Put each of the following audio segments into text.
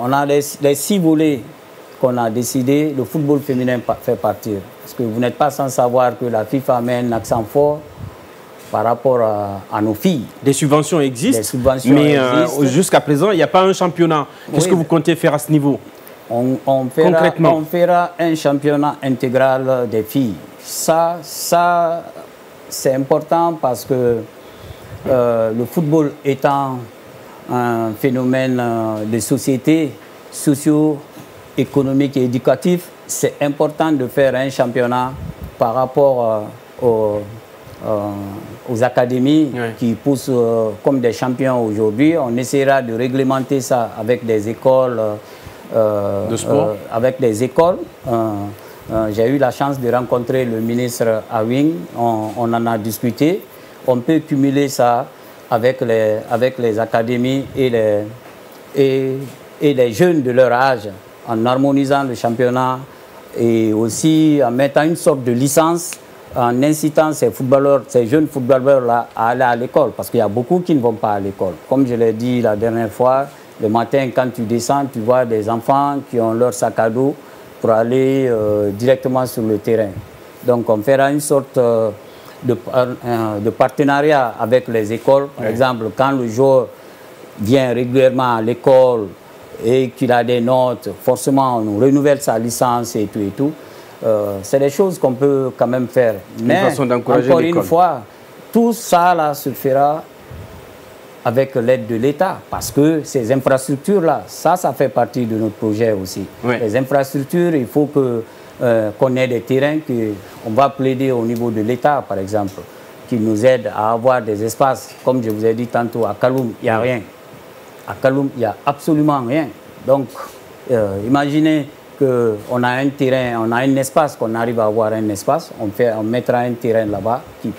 On a les 6 volets qu'on a décidé, le football féminin fait partir. Parce que vous n'êtes pas sans savoir que la FIFA met un accent fort par rapport à nos filles. Des subventions existent, des subventions mais jusqu'à présent, il n'y a pas un championnat. Qu'est-ce que vous comptez faire à ce niveau? Concrètement, on fera un championnat intégral des filles. Ça c'est important parce que le football étant un phénomène de société, socio-économique et éducatif, c'est important de faire un championnat par rapport aux académies qui poussent comme des champions aujourd'hui. On essaiera de réglementer ça avec des écoles de sport. Avec des écoles. J'ai eu la chance de rencontrer le ministre Awing, on en a discuté. On peut cumuler ça avec les académies et les jeunes de leur âge, en harmonisant le championnat et aussi en mettant une sorte de licence, en incitant ces jeunes footballeurs-là à aller à l'école, parce qu'il y a beaucoup qui ne vont pas à l'école. Comme je l'ai dit la dernière fois, le matin, quand tu descends, tu vois des enfants qui ont leur sac à dos pour aller directement sur le terrain. Donc on fera une sorte de partenariat avec les écoles. Par exemple, quand le joueur vient régulièrement à l'école et qu'il a des notes, forcément on renouvelle sa licence et tout et tout. C'est des choses qu'on peut quand même faire. Mais encore une fois, tout ça là se fera avec l'aide de l'État, parce que ces infrastructures-là, ça fait partie de notre projet aussi. Les infrastructures, il faut qu'on ait des terrains qu'on va plaider au niveau de l'État, par exemple, qui nous aident à avoir des espaces. Comme je vous ai dit tantôt, à Kaloum, il n'y a rien. À Kaloum, il n'y a absolument rien. Donc, imaginez qu'on a un terrain, on a un espace, qu'on arrive à avoir un espace, on mettra un terrain là-bas qui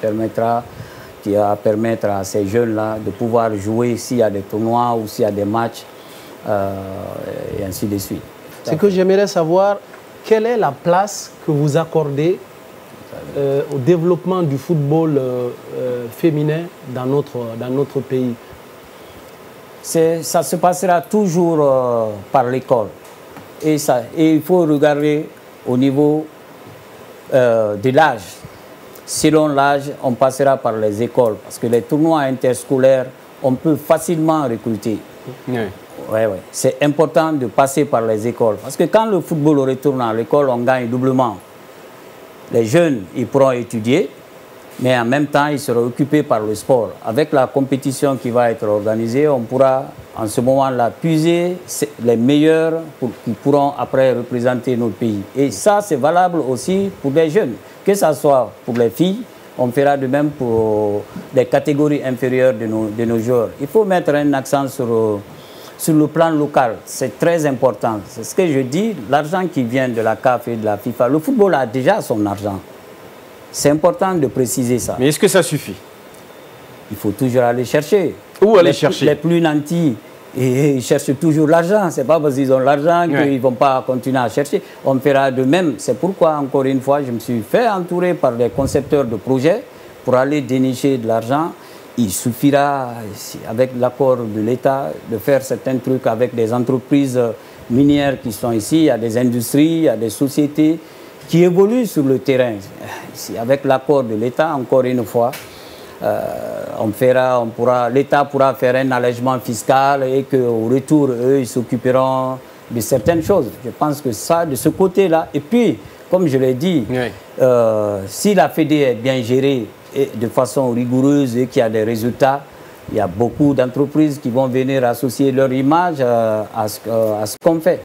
va permettre à ces jeunes-là de pouvoir jouer s'il y a des tournois ou s'il y a des matchs, et ainsi de suite. Ce que j'aimerais savoir, quelle est la place que vous accordez au développement du football féminin dans notre pays? Ça se passera toujours par l'école. Et il faut regarder au niveau de l'âge. Selon l'âge, on passera par les écoles. Parce que les tournois interscolaires, on peut facilement recruter. C'est important de passer par les écoles. Parce que quand le football retourne à l'école, on gagne doublement. Les jeunes, ils pourront étudier, mais en même temps, ils seront occupés par le sport. Avec la compétition qui va être organisée, on pourra en ce moment-là puiser les meilleurs qui pourront après représenter notre pays. Et ça, c'est valable aussi pour les jeunes. Que ce soit pour les filles, on fera de même pour les catégories inférieures de nos joueurs. Il faut mettre un accent sur le plan local. C'est très important. C'est ce que je dis, l'argent qui vient de la CAF et de la FIFA, le football a déjà son argent. C'est important de préciser ça. Mais est-ce que ça suffit? Il faut toujours aller chercher. Où aller chercher? Les plus nantis, ils cherchent toujours l'argent. Ce n'est pas parce qu'ils ont l'argent qu'ils ne vont pas continuer à chercher. On fera de même. C'est pourquoi, encore une fois, je me suis fait entourer par des concepteurs de projets pour aller dénicher de l'argent. Il suffira, avec l'accord de l'État, de faire certains trucs avec des entreprises minières qui sont ici. Il y a des industries, il y a des sociétés qui évoluent sur le terrain. Avec l'accord de l'État, encore une fois, l'État pourra faire un allègement fiscal et qu'au retour, eux, ils s'occuperont de certaines choses. Je pense que ça, de ce côté-là, et puis, comme je l'ai dit, si la Fédé est bien gérée et de façon rigoureuse et qu'il y a des résultats, il y a beaucoup d'entreprises qui vont venir associer leur image à ce qu'on fait.